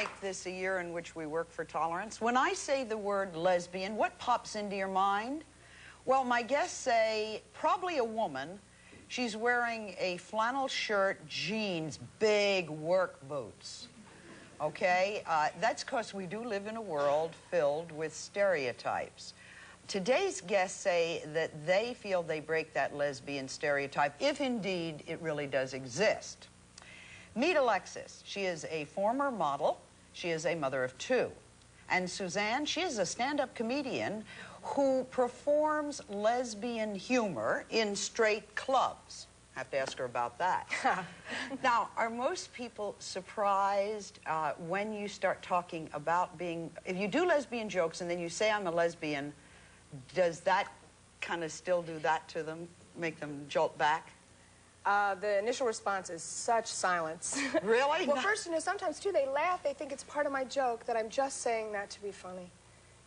make this a year in which we work for tolerance. When I say the word lesbian, what pops into your mind? Well, my guests say probably a woman. She's wearing a flannel shirt, jeans, big work boots. Okay? That's because we do live in a world filled with stereotypes. Today's guests say that they feel they break that lesbian stereotype, if indeed it really does exist. Meet Alexis. She is a former model. She is a mother of two. And Suzanne, she is a stand-up comedian who performs lesbian humor in straight clubs. I have to ask her about that. Now, are most people surprised when you start talking about being... If you do lesbian jokes and then you say I'm a lesbian, does that kind of still do that to them, make them jolt back? The initial response is such silence. Really? Well, first, you know, sometimes, too, they laugh. They think it's part of my joke, that I'm just saying that to be funny.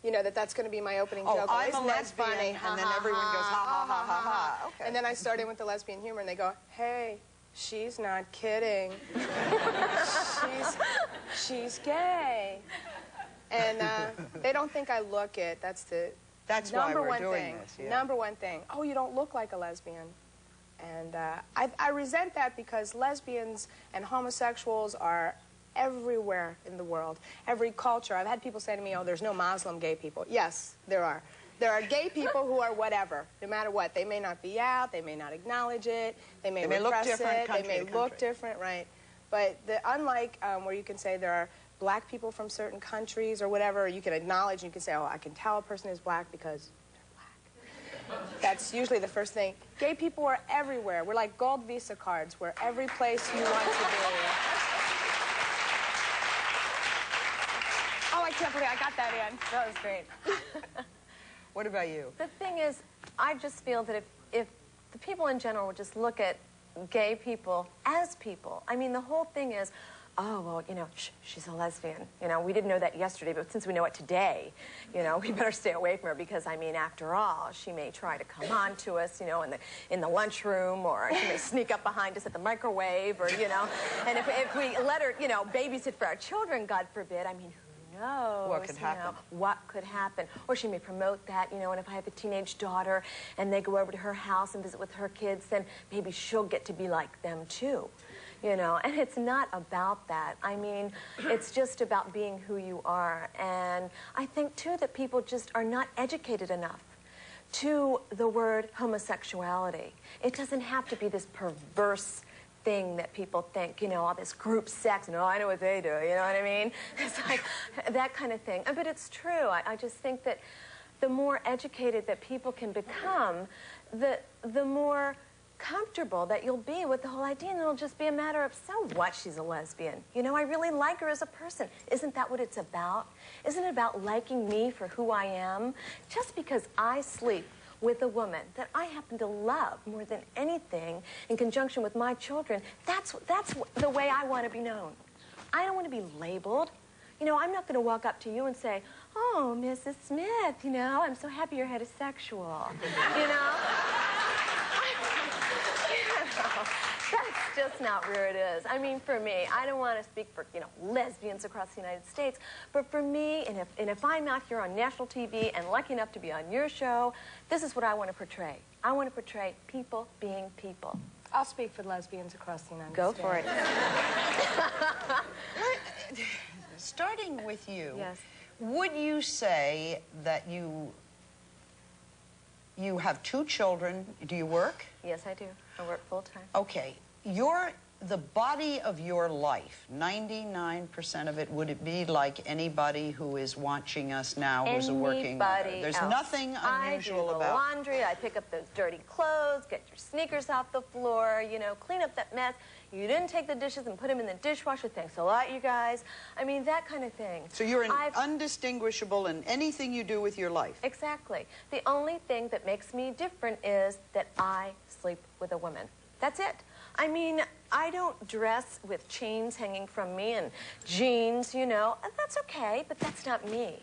You know, that's going to be my opening joke. Oh, I'm Isn't a lesbian, that funny? and then everyone goes, ha, ha, ha, ha, ha. Okay. And then I start in with the lesbian humor, and they go, hey, she's not kidding. she's gay. And they don't think I look it. That's the number one thing. Number one thing. Oh, you don't look like a lesbian. And I resent that because lesbians and homosexuals are everywhere in the world, every culture. I've had people say to me, oh, there's no Muslim gay people. Yes, there are. There are gay people who are whatever, no matter what. They may not be out, they may not acknowledge it, they may repress it, they may look different, right? But unlike where you can say there are black people from certain countries or whatever, you can acknowledge and you can say, oh, I can tell a person is black because that's usually the first thing. Gay people are everywhere. We're like gold Visa cards. We're every place you want to be. Oh, I can't believe I got that in. That was great. What about you? The thing is, I just feel that if the people in general would just look at gay people as people, I mean, the whole thing is, oh, well, you know, she's a lesbian. You know, we didn't know that yesterday, but since we know it today, you know, we better stay away from her because, I mean, after all, she may try to come on to us, you know, in the lunchroom, or she may sneak up behind us at the microwave, or, you know, and if we let her, you know, babysit for our children, God forbid, I mean, who knows? What could happen? You know, what could happen? Or she may promote that, you know, and if I have a teenage daughter and they go over to her house and visit with her kids, then maybe she'll get to be like them, too. You know, and it's not about that. I mean, it's just about being who you are. And I think, too, that people just are not educated enough to the word homosexuality. It doesn't have to be this perverse thing that people think, you know, all this group sex, and oh, I know what they do, you know what I mean? It's like that kind of thing. But it's true. I just think that the more educated that people can become, the more comfortable that you'll be with the whole idea, and it'll just be a matter of, so what, she's a lesbian. You know, I really like her as a person. Isn't that what it's about? Isn't it about liking me for who I am? Just because I sleep with a woman that I happen to love more than anything in conjunction with my children, that's the way I want to be known. I don't want to be labeled. You know, I'm not going to walk up to you and say, oh, Mrs. Smith, you know, I'm so happy you're heterosexual. You know? That's just not where it is. I mean, for me, I don't want to speak for, you know, lesbians across the United States, but for me, and if I'm out here on national TV and lucky enough to be on your show, this is what I want to portray. I want to portray people being people. I'll speak for lesbians across the United Go States. for it. Starting with you, yes. Would you say that you have two children? Do you work? Yes, I do. I work full-time. Okay. The body of your life, 99% of it, would it be like anybody who is watching us now who's a working mother? There's nothing unusual about it. I do the laundry, I pick up those dirty clothes, get your sneakers off the floor, you know, clean up that mess. You didn't take the dishes and put them in the dishwasher. Thanks a lot, you guys. I mean, that kind of thing. So you're undistinguishable in anything you do with your life. Exactly. The only thing that makes me different is that I sleep with a woman. That's it. I mean, I don't dress with chains hanging from me and jeans, you know. That's okay, but that's not me.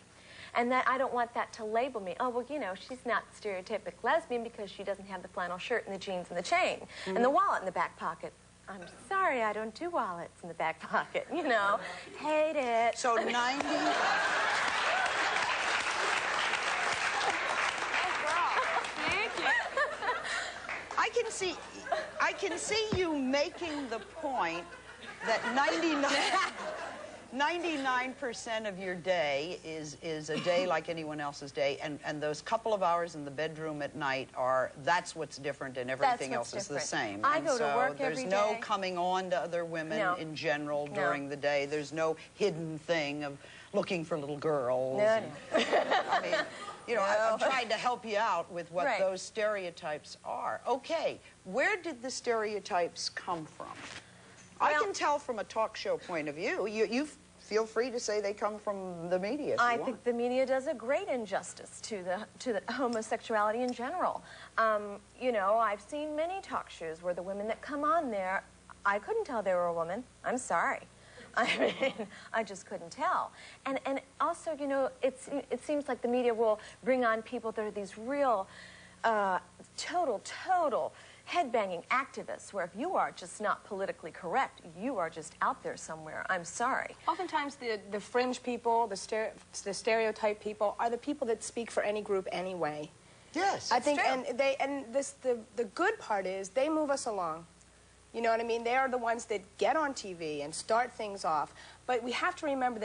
And that I don't want that to label me. Oh, well, you know, she's not stereotypic lesbian because she doesn't have the flannel shirt and the jeans and the chain and the wallet in the back pocket. I'm sorry, I don't do wallets in the back pocket, you know. Hate it. So 90... I can see you making the point that 99% of your day is a day like anyone else's day, and those couple of hours in the bedroom at night that's what's different, and everything else is the same. I go to work every day. There's no coming on to other women in general during the day. There's no hidden thing of looking for little girls. No. I mean, you know, I'm trying to help you out with what those stereotypes are. Okay, where did the stereotypes come from? Well, I can tell from a talk show point of view. You feel free to say they come from the media. I think the media does a great injustice to the homosexuality in general. You know, I've seen many talk shows where the women that come on there, I couldn't tell they were a woman. I'm sorry. I mean, I just couldn't tell. And also, you know, it seems like the media will bring on people that are these real, total headbanging activists, where if you are just not politically correct, you are just out there somewhere. I'm sorry. Oftentimes, the fringe people, the stereotype people, are the people that speak for any group anyway. Yes, I think, the good part is they move us along. You know what I mean? They are the ones that get on TV and start things off. But we have to remember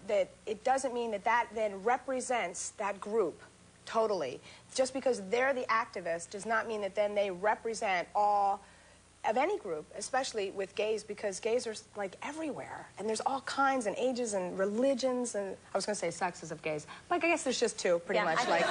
that it doesn't mean that then represents that group totally. Just because they're the activists does not mean that then they represent all of any group, especially with gays, because gays are like everywhere. And there's all kinds and ages and religions and, I was going to say sexes of gays, but I guess there's just two pretty much like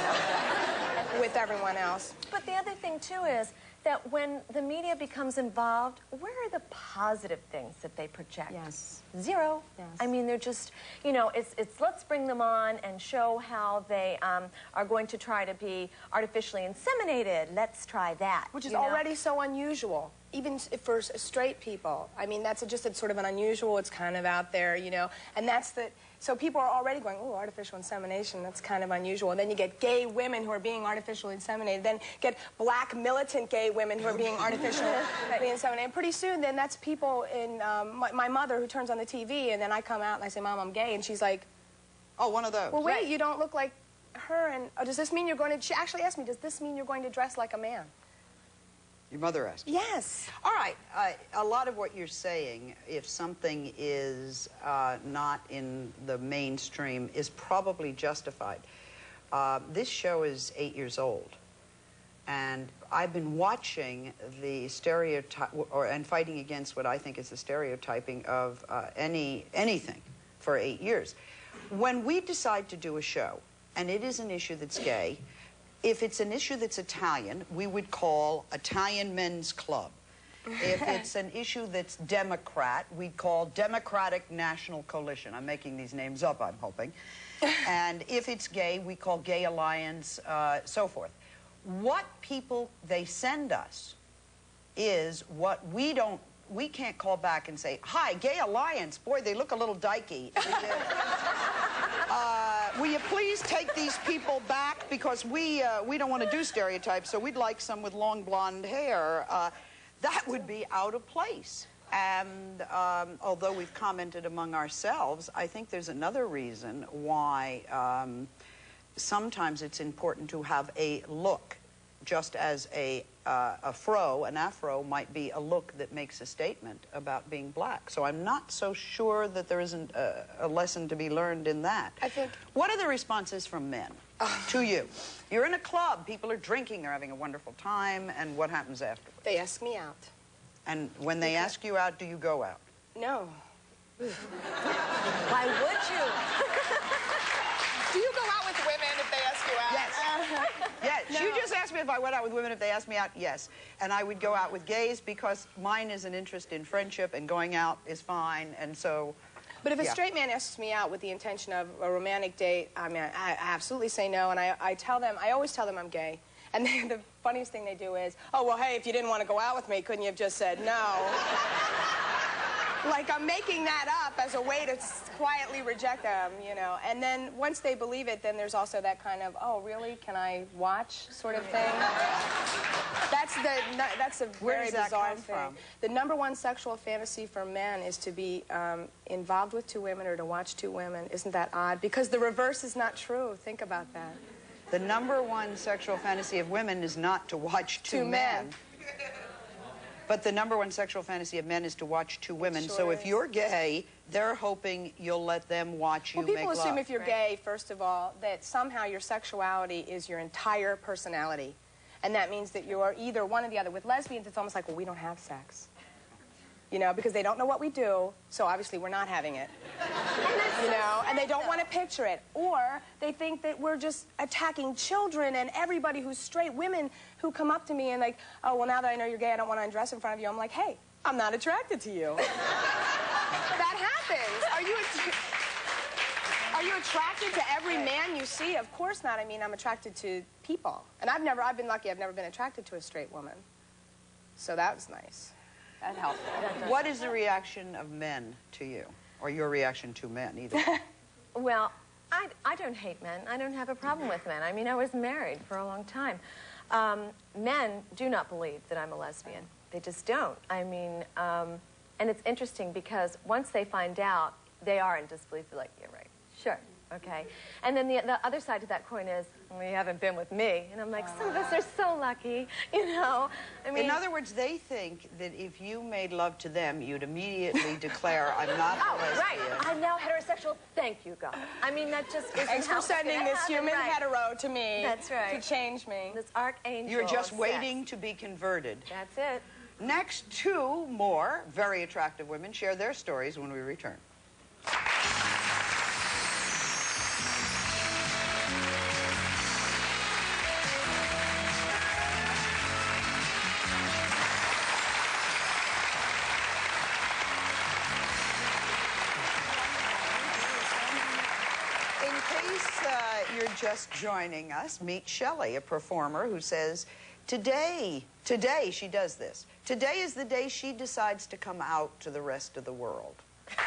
with everyone else. But the other thing too is that when the media becomes involved, where are the positive things that they project? Yes. Zero. Yes. I mean, they're just, you know, it's let's bring them on and show how they are going to try to be artificially inseminated. Let's try that. Which is already so unusual, even for straight people. I mean, that's just sort of an unusual, it's kind of out there, you know, and that's the... So people are already going, oh, artificial insemination, that's kind of unusual. And then you get gay women who are being artificially inseminated. Then get black militant gay women who are being artificially inseminated. And pretty soon, then that's people in, my mother who turns on the TV, and then I come out and I say, Mom, I'm gay. And she's like, oh, one of those. Well, wait, you don't look like her. And oh, does this mean you're going to, she actually asked me, does this mean you're going to dress like a man? Your mother asked you? Yes. All right. A lot of what you're saying, if something is not in the mainstream, is probably justified. This show is 8 years old, and I've been watching the stereotype, and fighting against what I think is the stereotyping of anything for 8 years. When we decide to do a show, and it is an issue that's gay, if it's an issue that's Italian, we would call Italian Men's Club. If it's an issue that's Democrat, we'd call Democratic National Coalition. I'm making these names up, I'm hoping. And if it's gay, we call Gay Alliance, so forth. What people they send us is what we can't call back and say, hi, Gay Alliance, boy, they look a little dykey. Will you please take these people back, because we don't want to do stereotypes, so we'd like some with long blonde hair. That would be out of place. And although we've commented among ourselves, I think there's another reason why sometimes it's important to have a look, just as an afro might be a look that makes a statement about being black. So I'm not so sure that there isn't a lesson to be learned in that. I think... What are the responses from men to you? You're in a club, people are drinking, they're having a wonderful time, and what happens afterwards? They ask me out. And when they ask you out, do you go out? No. Why would you? Do you go out with women if they ask you out? Yes. Yes. No. You just asked me if I went out with women if they asked me out. Yes. And I would go out with gays because mine is an interest in friendship, and going out is fine, and so... But if a straight man asks me out with the intention of a romantic date, I mean, I absolutely say no, and I always tell them I'm gay. And then the funniest thing they do is, oh, well, hey, if you didn't want to go out with me, couldn't you have just said no? Like I'm making that up as a way to quietly reject them, you know. And then once they believe it, then there's also that kind of, oh, really? Can I watch sort of thing? That's a very bizarre thing. From? The #1 sexual fantasy for men is to be involved with 2 women or to watch 2 women. Isn't that odd? Because the reverse is not true. Think about that. The #1 sexual fantasy of women is not to watch 2 men. But the #1 sexual fantasy of men is to watch 2 women. Sure so if you're gay, they're hoping you'll let them watch you make love. Well, people assume if you're gay, first of all, that somehow your sexuality is your entire personality. And that means that you're either one or the other. With lesbians, it's almost like, well, we don't have sex. You know, because they don't know what we do, so obviously we're not having it. You know, and they don't want to picture it. Or they think that we're just attacking children and everybody who's straight. Women who come up to me and like, oh, well, now that I know you're gay, I don't want to undress in front of you. I'm like, hey, I'm not attracted to you. That happens. Are you attracted to every man you see? Of course not. I mean, I'm attracted to people. And I've been lucky. I've never been attracted to a straight woman. So that was nice. That helped. What is the reaction of men to you? Or your reaction to men, either? Well, I don't hate men. I don't have a problem with men. I mean, I was married for a long time. Men do not believe that I'm a lesbian. They just don't. I mean, and it's interesting because once they find out, they are in disbelief. They're like, yeah, right, sure, okay. And then the other side to that coin is, well, you haven't been with me. And I'm like, some of us are so lucky, you know. I mean, in other words, they think that if you made love to them, you'd immediately declare, I'm not a lesbian. Right. I'm now heterosexual. Thank you, God. I mean, that just isn't Thanks for sending this human hetero to me. That's right. To change me. This archangel. You're just waiting to be converted. That's it. Next, 2 more very attractive women share their stories when we return. You're just joining us, meet Shelley, a performer who says, today she does this. Today is the day she decides to come out to the rest of the world. And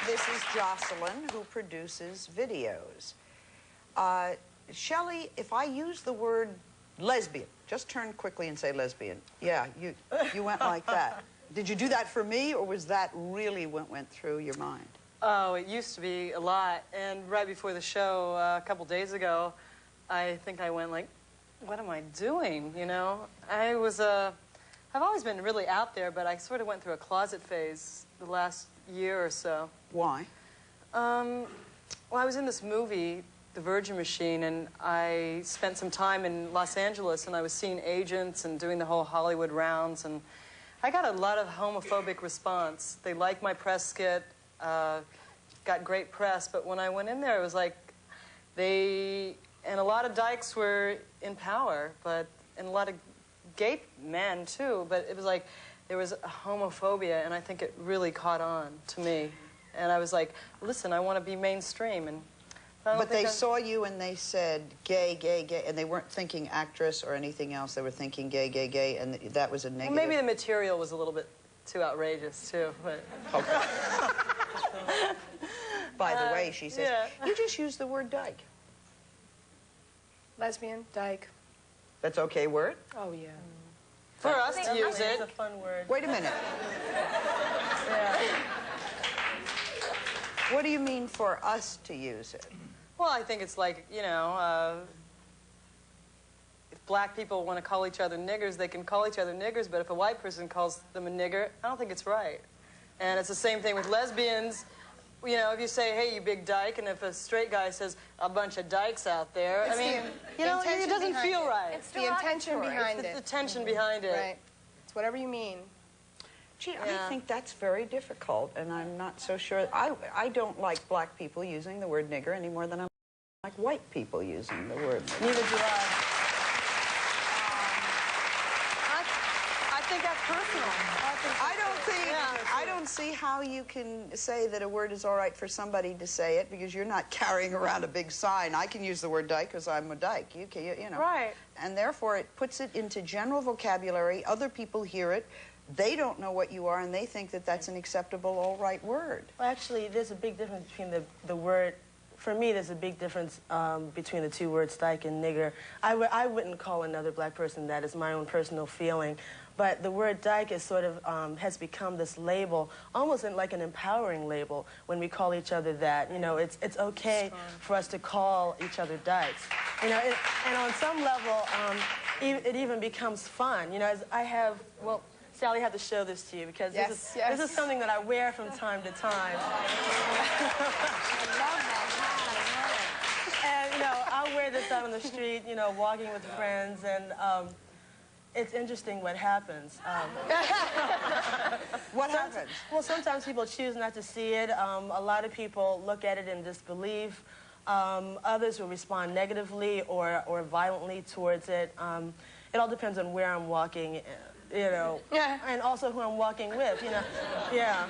this is Jocelyn, who produces videos. Shelley, if I use the word lesbian, just turn quickly and say lesbian. Yeah, you went like that. Did you do that for me, or was that really what went through your mind? Oh, it used to be a lot. And right before the show, a couple days ago, I think I went like, what am I doing, you know? I've always been really out there, but I sort of went through a closet phase the last year or so. Why? Well, I was in this movie, The Virgin Machine, and I spent some time in Los Angeles, and I was seeing agents and doing the whole Hollywood rounds, and I got a lot of homophobic response. They liked my press skit, got great press, but when I went in there, it was like and a lot of dykes were in power, and a lot of gay men too, but it was like there was a homophobia, and I think it really caught on to me. And I was like, listen, I want to be mainstream. But they saw you and they said gay, gay, gay, and they weren't thinking actress or anything else. They were thinking gay, gay, gay, and that was a negative. Well, maybe the material was a little bit too outrageous, too. But... Okay. By the way, she says, you just used the word dyke. Lesbian, dyke. That's okay word? Oh, yeah. For us to use it. It's a fun word. Wait a minute. Yeah. What do you mean for us to use it? Well, I think it's like, you know, if black people want to call each other niggers, they can call each other niggers, but if a white person calls them a nigger, I don't think it's right. And it's the same thing with lesbians. You know, if you say, hey, you big dyke, and if a straight guy says, a bunch of dykes out there, I mean, you know, it doesn't feel right. It's the intention behind it. It's the tension behind it. Right. It's whatever you mean. Gee, I think that's very difficult, and I'm not so sure. I don't like black people using the word nigger any more than I like white people using the word nigger. Neither do I. I think that's personal. I don't don't see how you can say that a word is all right for somebody to say it because you're not carrying around a big sign. I can use the word dyke because I'm a dyke. You can, you know. Right. And therefore, it puts it into general vocabulary. Other people hear it. They don't know what you are, and they think that that's an acceptable, all right word. Well, actually, there's a big difference between the word. For me, there's a big difference between the two words, dyke and nigger. I wouldn't call another black person that. It's my own personal feeling. But the word dyke is sort of, has become this label, almost like an empowering label when we call each other that. You know, it's okay for us to call each other dykes. You know, and on some level, it even becomes fun. You know, as I have, well, Sally, I have to show this to you because this is something that I wear from time to time. And, you know, I'll wear this out on the street, you know, walking with friends, and it's interesting what happens. What happens? Well, sometimes people choose not to see it. A lot of people look at it in disbelief. Others will respond negatively or violently towards it. It all depends on where I'm walking, you know, and also who I'm walking with, you know. Yeah.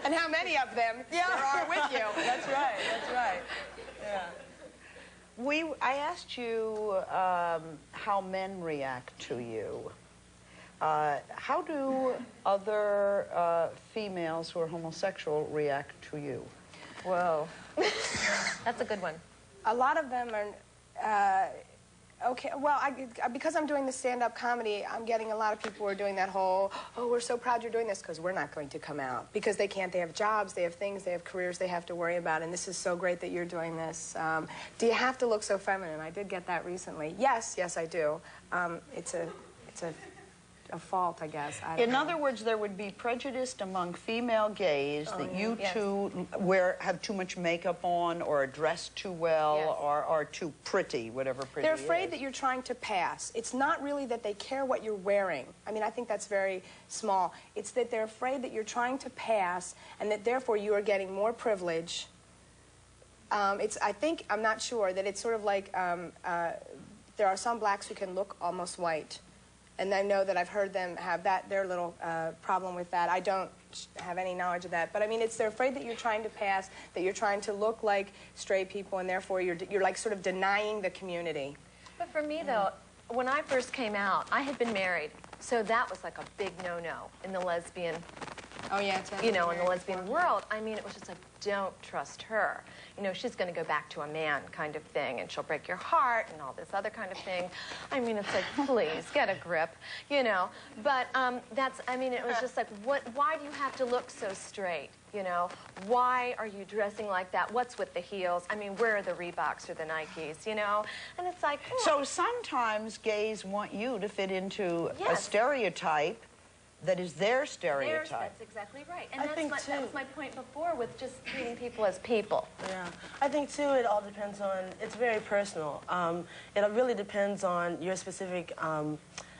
And how many of them there are with you. That's right, that's right. Yeah. I asked you how men react to you. How do other females who are homosexual react to you? Whoa. That's a good one. A lot of them are, okay, well, because I'm doing the stand-up comedy, I'm getting a lot of people who are doing that whole, oh, we're so proud you're doing this, because we're not going to come out. Because they can't, they have jobs, they have things, they have careers they have to worry about, and this is so great that you're doing this. Do you have to look so feminine? I did get that recently. Yes, I do. It's a fault, I guess. I don't In know. other words, there would be prejudice among female gays that you two have too much makeup on, or are dressed too well, or are too pretty, whatever pretty They're afraid is. that you're trying to pass. It's not really that they care what you're wearing. I mean, I think that's very small. It's that they're afraid that you're trying to pass, and that therefore you are getting more privilege. I'm not sure, that it's sort of like there are some blacks who can look almost white. And I know that I've heard them have their little problem with that. I don't have any knowledge of that. But I mean, they're afraid that you're trying to pass, that you're trying to look like straight people, and therefore you're like sort of denying the community. But for me, though, when I first came out, I had been married. So that was like a big no-no in the lesbian, you know, in the lesbian world. I mean, it was just like, don't trust her. You know, she's going to go back to a man kind of thing, and she'll break your heart and all this other kind of thing. I mean, it's like, please, get a grip, you know. But I mean, it was just like, why do you have to look so straight, you know? Why are you dressing like that? What's with the heels? I mean, where are the Reeboks or the Nikes, you know? And it's like, So sometimes gays want you to fit into a stereotype that is their stereotype. That's exactly right. And that was my point before with just treating people as people. Yeah, I think too it all depends on, it's very personal. It really depends on your specific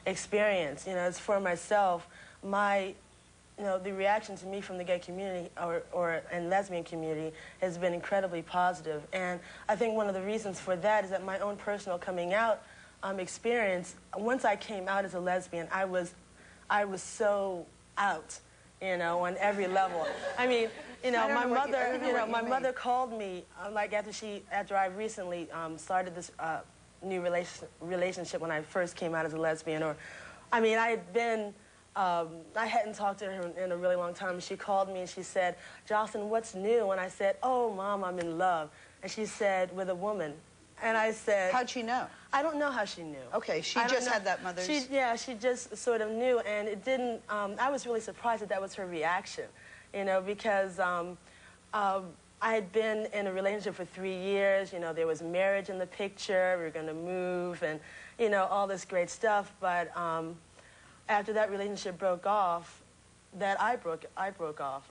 experience. You know, as for myself, the reaction to me from the gay community and lesbian community has been incredibly positive. And I think one of the reasons for that is that my own personal coming out experience, once I came out as a lesbian, I was so out, you know, on every level. I mean, you know, my mother called me like after I recently started this new relationship when I first came out as a lesbian. I mean, I hadn't talked to her in a really long time. She called me and she said, "Jocelyn, what's new?" And I said, "Oh, Mom, I'm in love." And she said, "With a woman." And I said... How'd she know? I don't know how she knew. Okay, she just had that mother's... She just sort of knew, and it didn't... I was really surprised that was her reaction, you know, because I had been in a relationship for 3 years. You know, there was marriage in the picture. We were going to move and, you know, all this great stuff. But after that relationship broke off, I broke off.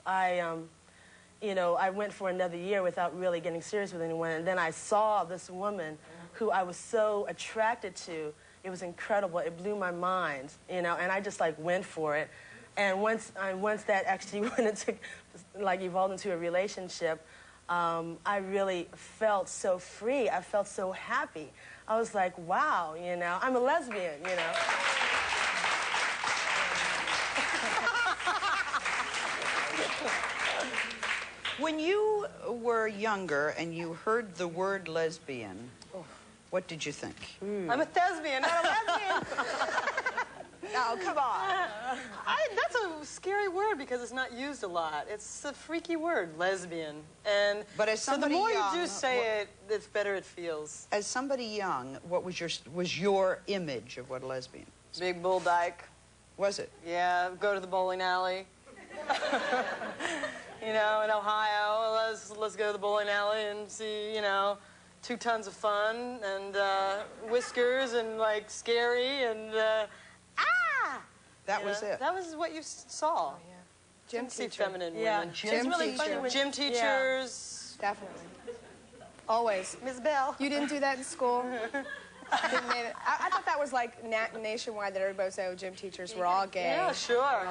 You know, I went for another year without really getting serious with anyone, and then I saw this woman who I was so attracted to. It was incredible. It blew my mind, you know, and I just, like, went for it. And once that actually evolved into a relationship, I really felt so free. I felt so happy. I was like, wow, you know, I'm a lesbian, you know. When you were younger and you heard the word lesbian, what did you think? I'm a thespian, not a lesbian. Oh, come on. That's a scary word because it's not used a lot. It's a freaky word, lesbian. And But as so the somebody more young, you do say it, it's better it feels. As somebody young, what was your image of what a lesbian? Big bull dyke. Was it? Yeah, go to the bowling alley. You know, in Ohio, let's go to the bowling alley and see, you know, 2 tons of fun and whiskers and like scary and That was it. That was what you saw. Oh, yeah. Gym Didn't see teacher. feminine Yeah, women. it's really funny when Gym teachers. Definitely. Always. Miss Bell. You didn't do that in school? I thought that was like nationwide, that everybody would say, oh, gym teachers were all gay. Yeah, sure.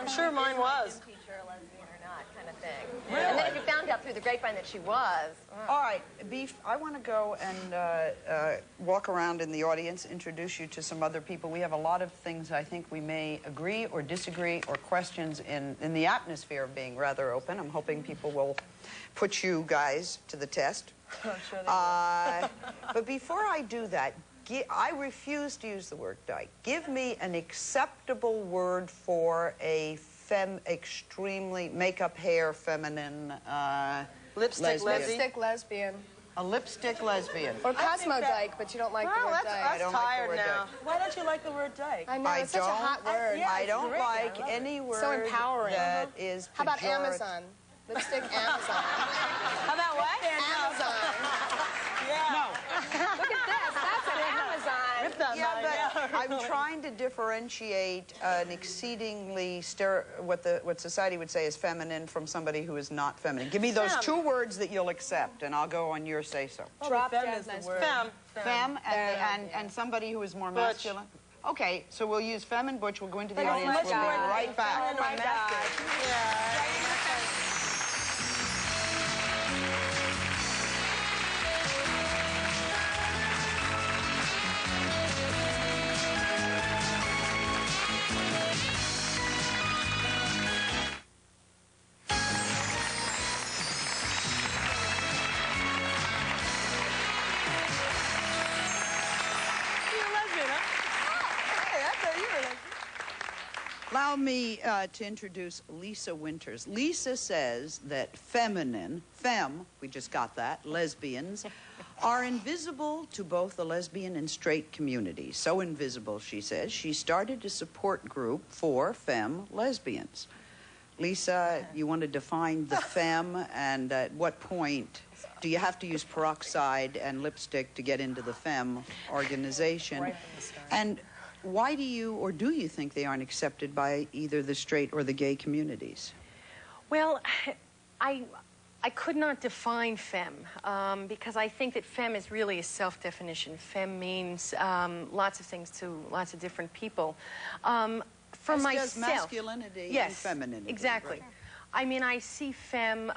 I'm sure mine was. Gym teacher, a lesbian or not, kind of thing. Really? And then if you found out through the grapevine that she was. All right, Beef, I want to go and walk around in the audience, introduce you to some other people. We have a lot of things I think we may agree or disagree, or questions in the atmosphere of being rather open. I'm hoping people will put you guys to the test. I'm sure they will. But before I do that, I refuse to use the word dyke. Give me an acceptable word for a extremely makeup, hair, feminine Lipstick lesbian. Lipstick lesbian. A lipstick lesbian. Or Cosmo dyke, but you don't like the Well, word that's dyke. I don't like the tired word now. dyke. Why don't you like the word dyke? I know, it's such a hot word. yeah. I don't great. I like love it. any word So empowering. that is How about pejorative. Amazon? Lipstick Amazon. How about what? Amazon. No. Look at this. That's an Amazon. Rip that Yeah, mine but out. I'm trying to differentiate an exceedingly what society would say is feminine from somebody who is not feminine. Give me those Femme. 2 words that you'll accept, and I'll go on your say-so. Drop Femme dead is the lesbian. word. Femme. Femme and somebody who is more Butch. masculine. Okay, so we'll use femme and butch. We'll go into the Oh audience. my We'll be God. right back. Oh my God. Allow me to introduce Lisa Winters. Lisa says that femme, we just got that, lesbians, are invisible to both the lesbian and straight communities. So invisible, she says, she started a support group for femme lesbians. Lisa, you want to define the femme, and at what point do you have to use peroxide and lipstick to get into the femme organization? Right from the start. And why do you think they aren't accepted by either the straight or the gay communities? Well, I could not define femme because I think that femme is really a self-definition. Femme means lots of things to lots of different people. For As myself, does masculinity yes, and femininity. exactly. Right. I mean, I see femme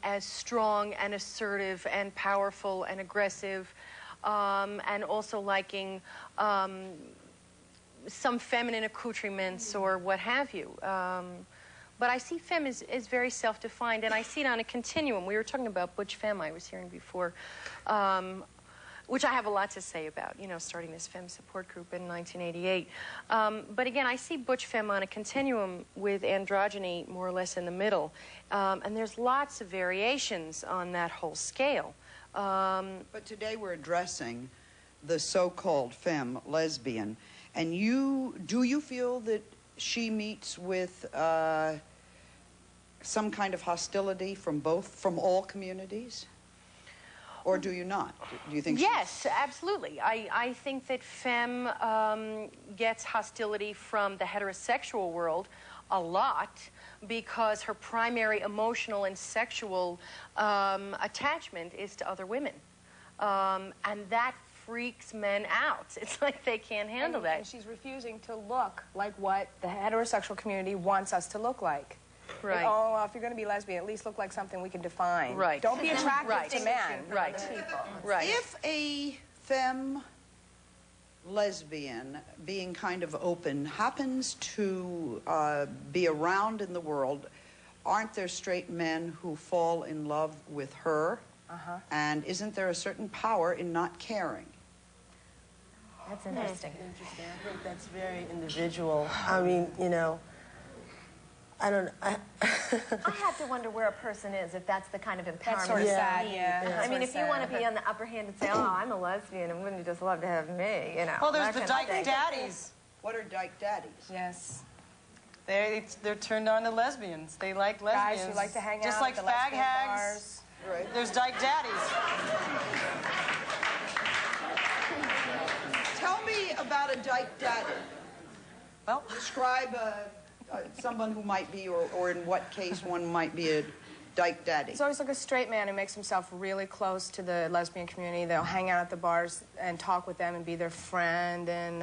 as strong and assertive and powerful and aggressive, and also liking some feminine accoutrements or what have you. But I see femme as very self-defined, and I see it on a continuum. We were talking about butch femme I was hearing before, which I have a lot to say about, you know, starting this femme support group in 1988. But again, I see butch femme on a continuum with androgyny more or less in the middle. And there's lots of variations on that whole scale. But today we're addressing the so-called femme lesbian. And do you feel that she meets with some kind of hostility from all communities? Or do you not? Do you think Yes, absolutely. I think that femme gets hostility from the heterosexual world a lot because her primary emotional and sexual attachment is to other women. And that freaks men out. It's like they can't handle that. And she's refusing to look like what the heterosexual community wants us to look like. Right. Like, oh, well, if you're going to be lesbian, at least look like something we can define. Right. Don't be attractive Right. to men. Right. Right. If a femme lesbian, being kind of open, happens to be around in the world, aren't there straight men who fall in love with her? And isn't there a certain power in not caring? That's interesting. Interesting. I think that's very individual. I mean, you know, I don't. I have to wonder where a person is if that's the kind of empowerment. That's sort of sad, yeah. I mean, if you want to be on the upper hand and say, "Oh, I'm a lesbian, and wouldn't you just love to have me?" You know. Well, there's that the kind of dyke thing. daddies. What are dyke daddies? Yes. They're turned on to lesbians. They like lesbians. Guys who like to hang just out like at the fag lesbian hags. bars. Right. There's dyke daddies. Tell me about a dyke daddy. Well, Describe someone who might be, or in what case one might be a dyke daddy. It's always like a straight man who makes himself really close to the lesbian community. They'll hang out at the bars and talk with them and be their friend. And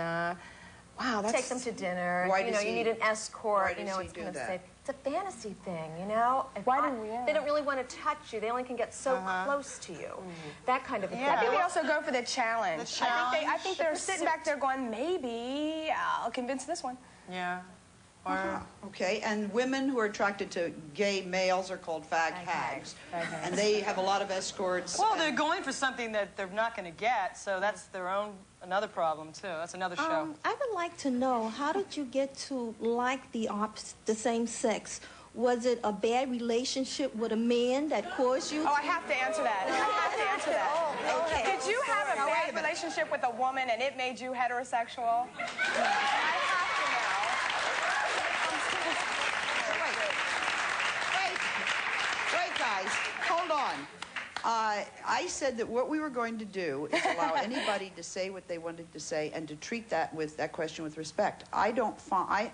wow, that's Take them to dinner. Why You know, does you he- need an escort. why You know, does he it's do kind of that? safe. It's a fantasy thing, you know. If Why do we- yeah. They don't really want to touch you. They only can get so close to you. That kind of a Yeah. I think thing. they also go for the challenge. The I think they're The sitting back there going, maybe I'll convince this one. yeah. Or Okay, and women who are attracted to gay males are called fag hags. And they have a lot of escorts. well, they're going for something that they're not going to get, so that's their own another problem too. That's another show. I would like to know, how did you get to like the same sex? Was it a bad relationship with a man that caused you? Oh, I have to answer that. I have to answer that. Okay. Did you have a Now, wait a bad minute. relationship with a woman and it made you heterosexual? I have Wait, guys, hold on. I said that what we were going to do is allow anybody to say what they wanted to say and to treat that question with respect. I don't find.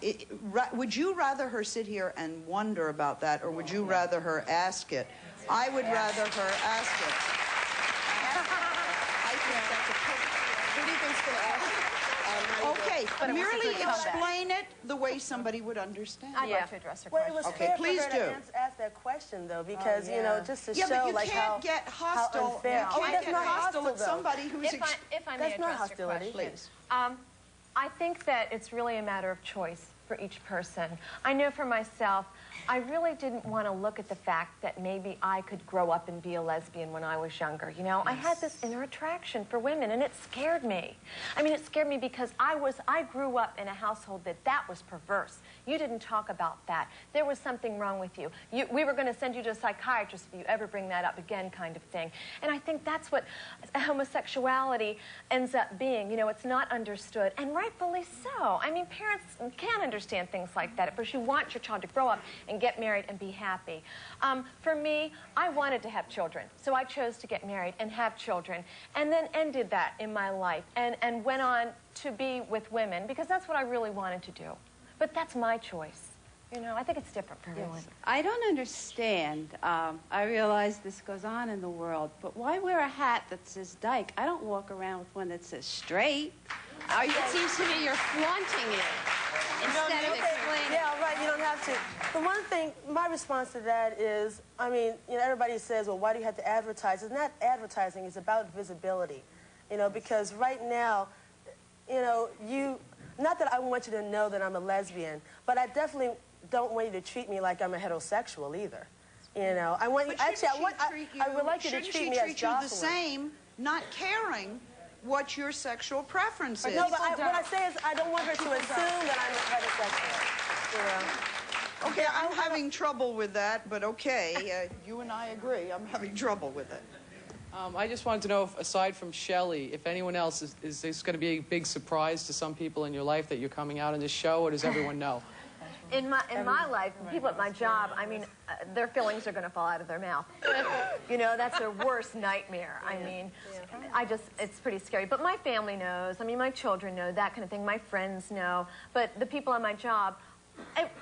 Would you rather her sit here and wonder about that, or would you rather her ask it? I would rather her ask it. I think that's a Who do you think's going to ask? Okay, But it was a merely good comeback. explain it the way somebody would understand. I'd like to address her Well, question. it was Okay, fair please for her do. to ask that question, though, because, you know, just to Yeah, show, but you like, how can't get hostile. unfair. You Oh, can't that's get not hostile hostile, at somebody who's. If I may That's not address your hostility. question. Please. I think that it's really a matter of choice for each person. I know for myself, I really didn't want to look at the fact that maybe I could grow up and be a lesbian when I was younger. You know, I had this inner attraction for women, and it scared me. I mean, it scared me because I grew up in a household that was perverse. You didn't talk about that. There was something wrong with you. We were going to send you to a psychiatrist if you ever bring that up again, kind of thing. And I think that's what homosexuality ends up being. You know, it's not understood, and rightfully so. I mean, parents can't understand things like that. At first, you want your child to grow up and get married and be happy. For me, I wanted to have children, so I chose to get married and have children, and then ended that in my life, and went on to be with women, because that's what I really wanted to do. But that's my choice. You know, I think it's different for everyone. I don't understand. I realize this goes on in the world, but why wear a hat that says dyke? I don't walk around with one that says straight. It seems to me you're flaunting it instead of explaining. Yeah, right, you don't have to. The one thing, my response to that is, I mean, you know, everybody says, well, why do you have to advertise? It's not advertising, it's about visibility. You know, because right now, you know, not that I want you to know that I'm a lesbian, but I definitely don't want you to treat me like I'm a heterosexual either. You know, I want you, But actually, I would like you to shouldn't treat she me as treat you the Jocelyn. same, not caring what your sexual preference is? No, but what I say is I don't want her to assume that I'm a heterosexual. You know? Okay, I'm having trouble with that, but okay, you and I agree. I'm having trouble with it. I just wanted to know, if, aside from Shelley, if anyone else, is this going to be a big surprise to some people in your life that you're coming out in this show, or does everyone know? In my life, people at my job, I mean, their feelings are going to fall out of their mouth. You know, that's their worst nightmare. I mean, it's pretty scary. But my family knows. I mean, my children know, that kind of thing. My friends know. But the people on my job,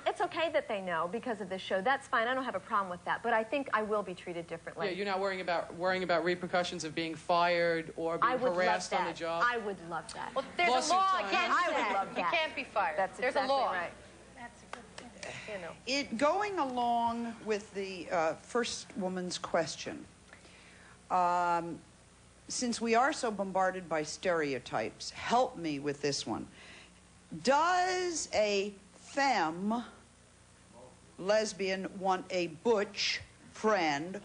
it's okay that they know because of this show. That's fine. I don't have a problem with that. But I think I will be treated differently. Yeah, you're not worrying about repercussions of being fired or being harassed on the job? I would love that. Well, there's Lawsuit a law time. against I would that. love that. You can't be fired. That's There's exactly a law. right. You know. Going along with the first woman's question, since we are so bombarded by stereotypes, help me with this one. Does a femme lesbian want a butch friend?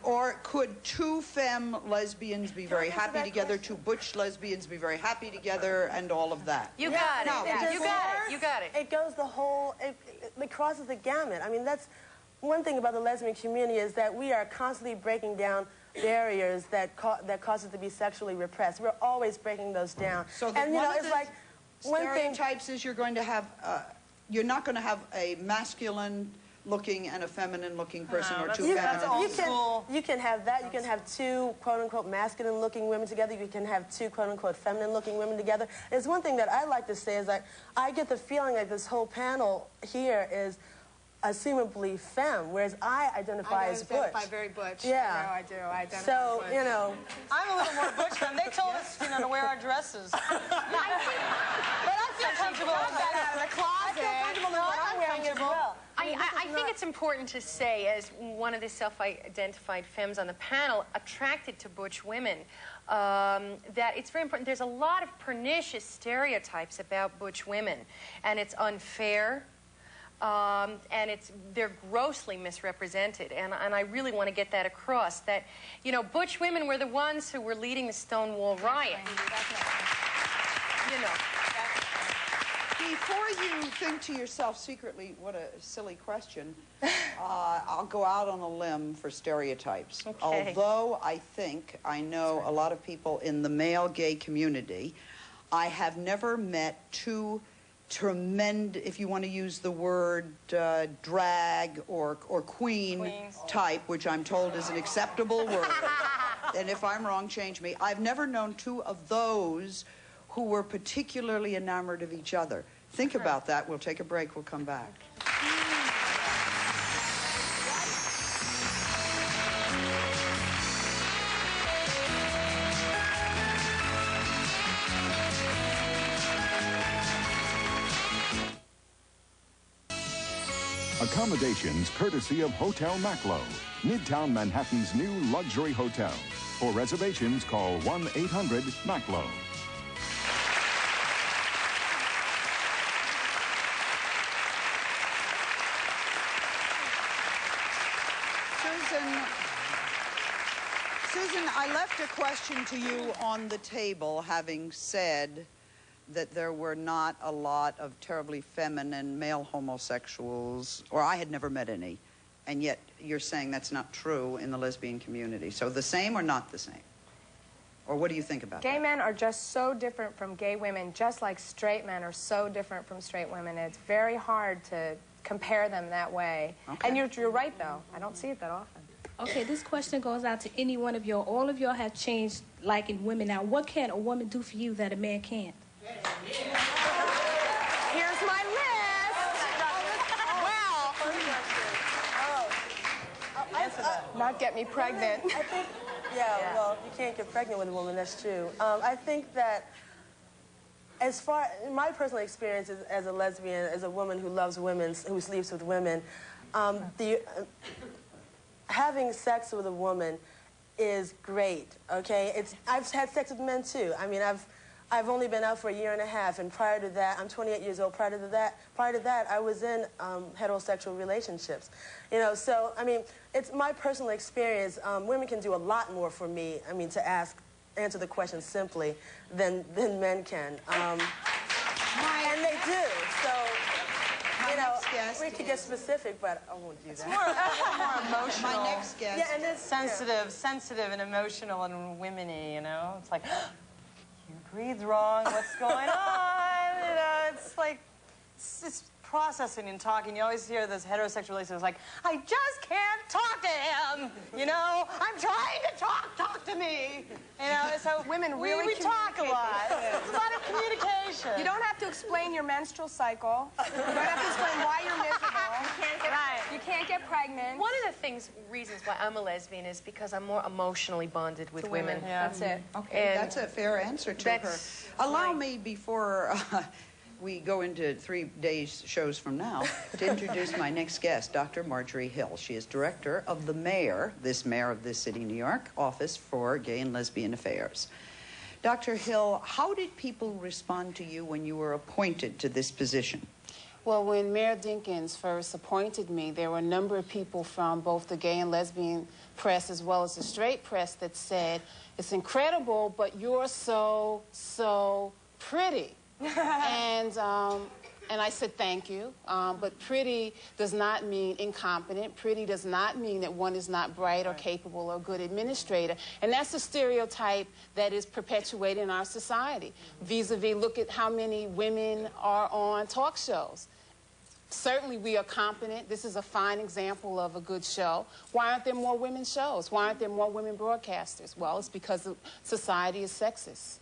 Or could two femme lesbians be very happy together, two butch lesbians be very happy together, and all of that? You got it. No, You got it. You got it. It goes the whole, it crosses the gamut. I mean, that's one thing about the lesbian community is that we are constantly breaking down barriers that cause us to be sexually repressed. We're always breaking those down. So and you know, it's like one thing. Stereotypes is you're going to have, you're not going to have a masculine looking and a feminine looking person, or two feminine. You can have that. You can have two quote-unquote masculine looking women together. You can have two quote-unquote feminine looking women together. There's one thing that I like to say is that I get the feeling like this whole panel here is assumably femme, whereas I identify as butch. I identify very butch. Yeah. No, I do. I identify So, butch. you know. I'm a little more butch than they told us, you know, to wear our dresses. But I feel comfortable in that. Out of the closet. I feel comfortable in what I'm wearing as well. I think it's important to say, as one of the self-identified femmes on the panel, attracted to butch women, that it's very important. There's a lot of pernicious stereotypes about butch women, and it's unfair, and they're grossly misrepresented. And I really want to get that across, that, you know, butch women were the ones who were leading the Stonewall riot. You know. Before you think to yourself secretly, what a silly question, I'll go out on a limb for stereotypes. Okay. Although I think I know a lot of people in the male gay community, I have never met two tremendous, if you want to use the word drag or queen type, which I'm told is an acceptable word, and if I'm wrong, change me. I've never known two of those who were particularly enamored of each other. Think about that. We'll take a break. We'll come back. Accommodations courtesy of Hotel Macklowe, Midtown Manhattan's new luxury hotel. For reservations, call 1-800-MACLOWE. Susan, I left a question to you on the table, having said that there were not a lot of terribly feminine male homosexuals, or I had never met any, and yet you're saying that's not true in the lesbian community. So the same or not the same? Or what do you think about that? Gay men are just so different from gay women, just like straight men are so different from straight women. It's very hard to compare them that way. Okay. And you're right, though. I don't see it that often. Okay, this question goes out to any one of y'all. All of y'all have changed liking women. Now, what can a woman do for you that a man can't? Here's my list. Well, Answer that. not get me pregnant. I think, well, you can't get pregnant with a woman, that's true. I think that as far, in my personal experience as a lesbian, as a woman who loves women, who sleeps with women, having sex with a woman is great, okay? I've had sex with men too. I mean, I've only been out for 1.5 years, and prior to that, I'm 28 years old. Prior to that, I was in heterosexual relationships. You know, so I mean, it's my personal experience. Women can do a lot more for me. I mean, to answer the question simply than men can, and they do. So. You know, we could get specific, but I won't do that. It's more emotional. My next guest. Yeah, and it's sensitive and emotional and women-y, you know? It's like, you breathed wrong, what's going on? You know, it's like, it's processing and talking. You always hear this heterosexual relationship like, I just can't talk to him, you know? I'm trying to talk to me. You know, so women really we talk a lot. It's a lot of communication. You don't have to explain your menstrual cycle. You don't have to explain why you're miserable. You can't get pregnant. One of the reasons why I'm a lesbian is because I'm more emotionally bonded with women. Yeah. That's it. Okay, And that's a fair answer to her. Allow me, before we go into 3 days shows from now, to introduce my next guest, Dr. Marjorie Hill. She is director of the mayor of this city, New York, Office for Gay and Lesbian Affairs. Dr. Hill, how did people respond to you when you were appointed to this position? Well, when Mayor Dinkins first appointed me, there were a number of people from both the gay and lesbian press as well as the straight press that said, it's incredible, but you're so pretty. And I said, thank you. But pretty does not mean incompetent. Pretty does not mean that one is not bright or capable or a good administrator. And that's a stereotype that is perpetuated in our society. Vis-a-vis, look at how many women are on talk shows. Certainly we are competent. This is a fine example of a good show. Why aren't there more women's shows? Why aren't there more women broadcasters? Well, it's because society is sexist.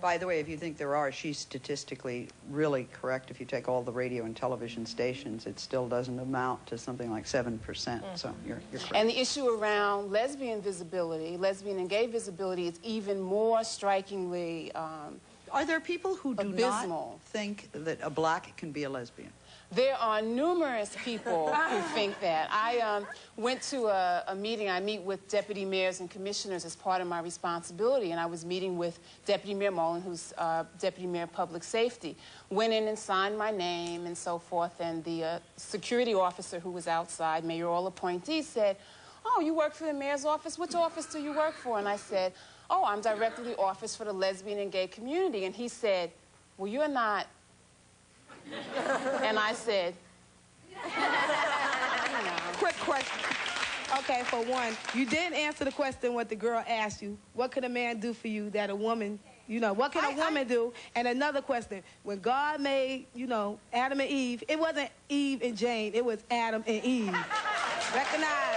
By the way, if you think there are, she's statistically really correct. If you take all the radio and television stations, it still doesn't amount to something like 7%. So you're correct. And the issue around lesbian visibility, lesbian and gay visibility, is even more strikingly Are there people who do abysmal. not think that a black can be a lesbian? There are numerous people who think that. I went to a meeting. I meet with deputy mayors and commissioners as part of my responsibility, and I was meeting with Deputy Mayor Mullen, who's Deputy Mayor of Public Safety. Went in and signed my name and so forth, and the security officer who was outside, mayoral appointee, said, oh, you work for the mayor's office? Which office do you work for? And I said, oh, I'm director of the office for the lesbian and gay community. And he said, well, you're not. And I said, Quick question. Okay, for one, you didn't answer the question what the girl asked you. What could a man do for you that a woman, you know, what can a woman do? And another question, when God made, you know, Adam and Eve, it wasn't Eve and Jane, it was Adam and Eve. Recognize.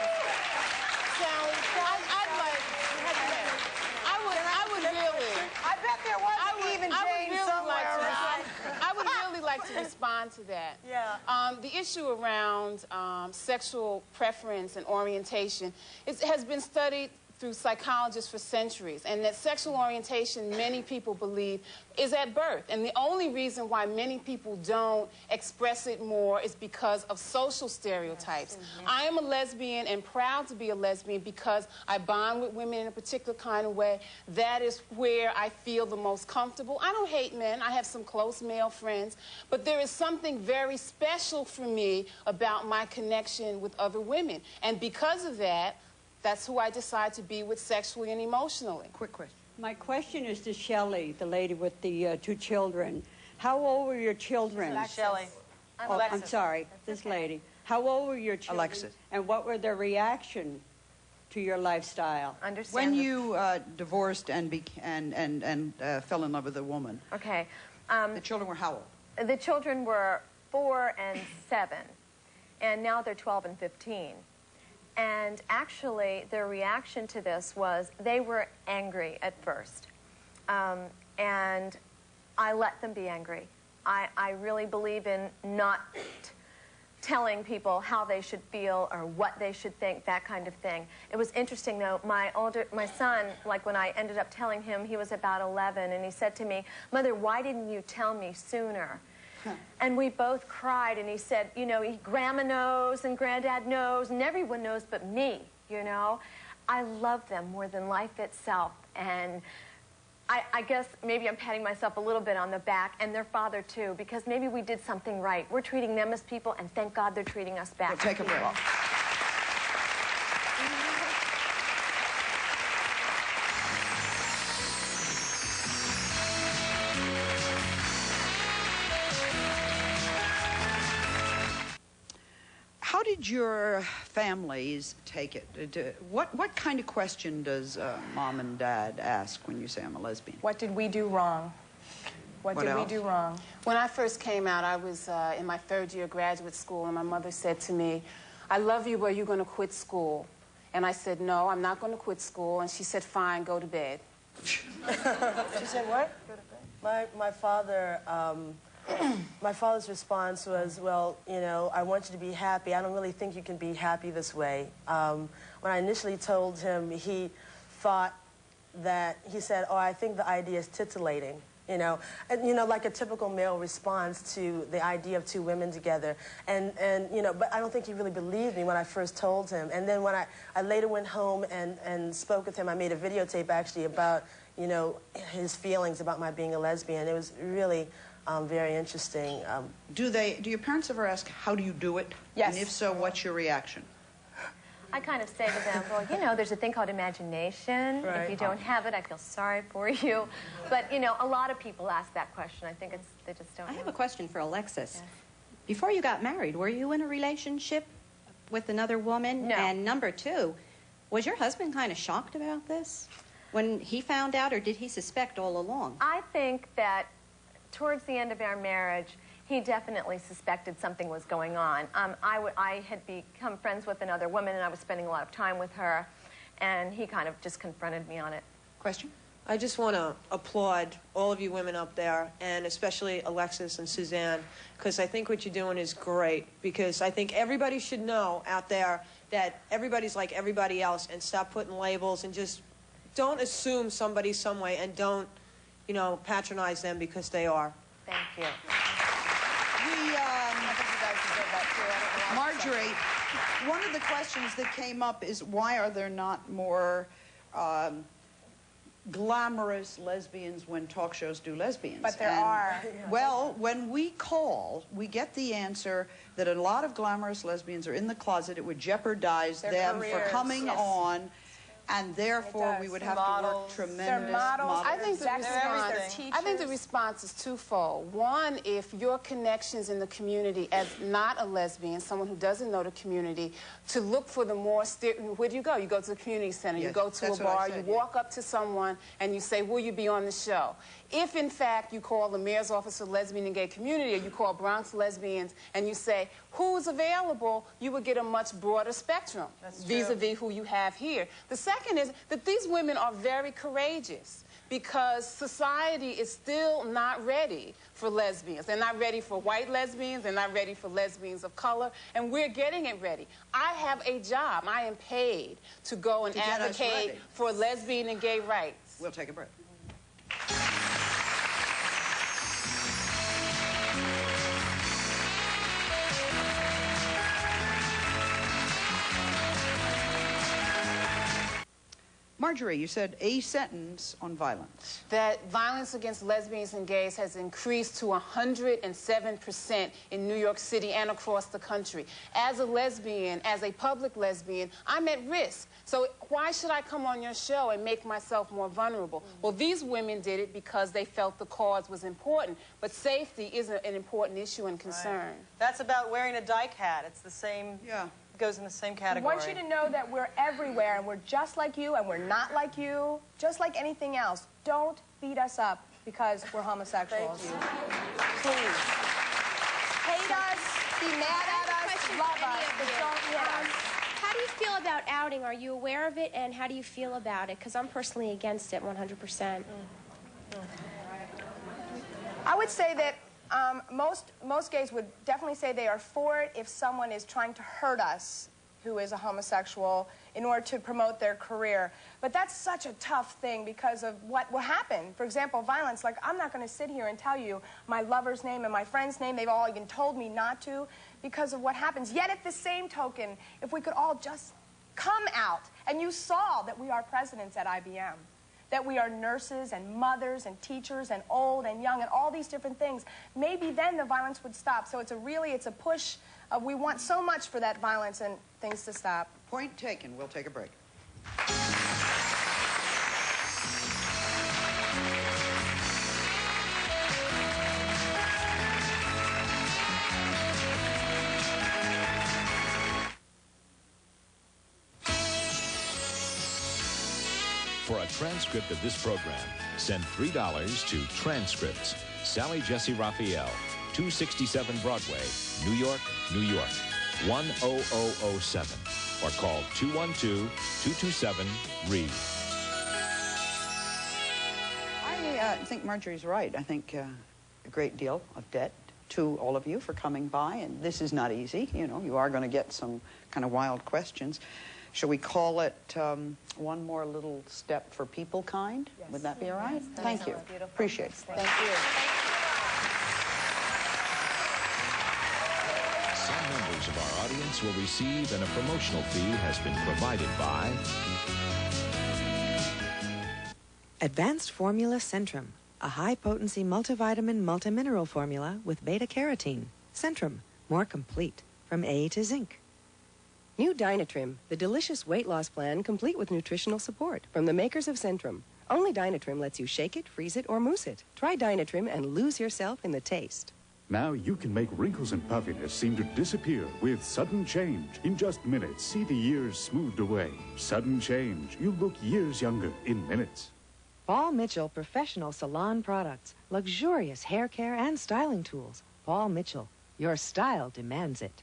To respond to that. Yeah. The issue around sexual preference and orientation has been studied through psychologists for centuries, and that sexual orientation, many people believe, is at birth. And the only reason why many people don't express it more is because of social stereotypes. I am a lesbian and proud to be a lesbian because I bond with women in a particular kind of way. That is where I feel the most comfortable. I don't hate men. I have some close male friends, but there is something very special for me about my connection with other women. And because of that, that's who I decide to be with sexually and emotionally. Quick question. My question is to Shelley, the lady with the 2 children. How old were your children? Shelley. I'm sorry, this lady. How old were your children? Alexis. And what were their reaction to your lifestyle? When you divorced and fell in love with a woman, Okay. the children were how old? The children were 4 and 7, and now they're 12 and 15. And actually, their reaction to this was they were angry at first. And I let them be angry. I really believe in not telling people how they should feel or what they should think, that kind of thing. It was interesting, though. My son, like when I ended up telling him, he was about 11, and he said to me, Mother, why didn't you tell me sooner? And we both cried, and he said, you know, Grandma knows and Granddad knows and everyone knows but me, you know. I love them more than life itself, and I guess maybe I'm patting myself a little bit on the back, and their father too, because maybe we did something right. We're treating them as people, and thank God they're treating us back. We'll take a break. How did your families take it? What kind of question does Mom and Dad ask when you say I'm a lesbian? What did we do wrong? What did we do wrong? When I first came out, I was in my 3rd year of graduate school, and my mother said to me, I love you, but are you going to quit school? And I said, no, I'm not going to quit school. And she said, fine, go to bed. She said what? Go to bed. My father... my father's response was, well, you know, I want you to be happy. I don't really think you can be happy this way. When I initially told him, he thought that, he said, oh, I think the idea is titillating, you know. And, you know, like a typical male response to the idea of 2 women together. And you know, but I don't think he really believed me when I first told him. And then when I later went home and spoke with him, I made a videotape actually about, you know, his feelings about my being a lesbian. It was really very interesting. Do your parents ever ask, how do you do it? Yes. And if so, what's your reaction? I kind of say to them, well, you know, there's a thing called imagination. Right. If you don't have it, I feel sorry for you. But, you know, a lot of people ask that question. I think they just don't know. I have a question for Alexis. Yes. Before you got married, were you in a relationship with another woman? No. And number two, was your husband kind of shocked about this when he found out, or did he suspect all along? I think that towards the end of our marriage, he definitely suspected something was going on. I had become friends with another woman, and I was spending a lot of time with her, and he kind of just confronted me on it. Question? I just want to applaud all of you women up there, and especially Alexis and Suzanne, because I think what you're doing is great, because I think everybody should know out there that everybody's like everybody else, and stop putting labels, and just don't assume somebody's some way, and don't, you know, patronize them because they are. Thank you. Marjorie, one of the questions that came up is why are there not more glamorous lesbians when talk shows do lesbians? But there are. Well, when we call, we get the answer that a lot of glamorous lesbians are in the closet. It would jeopardize Their them careers. for coming Yes. on, and therefore we would have to work Models. tremendous. They're models. I think the They're response, teachers. I think the response is twofold. One, if your connections in the community as not a lesbian, someone who doesn't know the community, to look for the more, where do you go? You go to the community center, you Yes, go to a that's what I bar, said, you walk up to someone and you say, will you be on the show? If in fact you call the mayor's office of lesbian and gay community, or you call Bronx lesbians and you say, who's available, you would get a much broader spectrum vis-a-vis who you have here. The second is that these women are very courageous because society is still not ready for lesbians. They're not ready for white lesbians. They're not ready for lesbians of color. And we're getting it ready. I have a job. I am paid to go and advocate for lesbian and gay rights. We'll take a break. Marjorie, you said a sentence on violence. That violence against lesbians and gays has increased to 107% in New York City and across the country. As a lesbian, as a public lesbian, I'm at risk. So why should I come on your show and make myself more vulnerable? Well, these women did it because they felt the cause was important. But safety is an important issue and concern. Right. That's about wearing a dyke hat. It's the same. Yeah. Goes in the same category. I want you to know that we're everywhere and we're just like you and we're not like you, just like anything else. Don't beat us up because we're homosexuals. Thank you. Please. Hate us, be mad at us, love us, but don't hit us. How do you feel about outing? Are you aware of it, and how do you feel about it? Because I'm personally against it 100%. I would say that most gays would definitely say they are for it if someone is trying to hurt us who is a homosexual in order to promote their career. But that's such a tough thing because of what will happen. For example, violence. Like, I'm not going to sit here and tell you my lover's name and my friend's name. They've all even told me not to because of what happens. Yet at the same token, if we could all just come out, and you saw that we are presidents at IBM, that we are nurses and mothers and teachers and old and young and all these different things, maybe then the violence would stop. So it's a push. We want so much for that violence and things to stop. Point taken. We'll take a break. For a transcript of this program, send $3 to Transcripts, Sally Jessy Raphael, 267 Broadway, New York, New York, 10007. Or call 212-227-READ. I think Marjorie's right. I think a great deal of debt to all of you for coming by. And this is not easy. You know, you are going to get some kind of wild questions. Shall we call it one more little step for people kind? Yes. Would that be all right? Yes, Thank you. Beautiful. Appreciate it. Thank you. Some members of our audience will receive, and a promotional fee has been provided by Advanced Formula Centrum. a high-potency multivitamin multimineral formula with beta-carotene. Centrum, more complete, from A to zinc. New Dynatrim, the delicious weight loss plan complete with nutritional support from the makers of Centrum. Only Dynatrim lets you shake it, freeze it, or mousse it. Try Dynatrim and lose yourself in the taste. Now you can make wrinkles and puffiness seem to disappear with sudden change. In just minutes, see the years smoothed away. Sudden change. You look years younger in minutes. Paul Mitchell Professional Salon Products. Luxurious hair care and styling tools. Paul Mitchell. Your style demands it.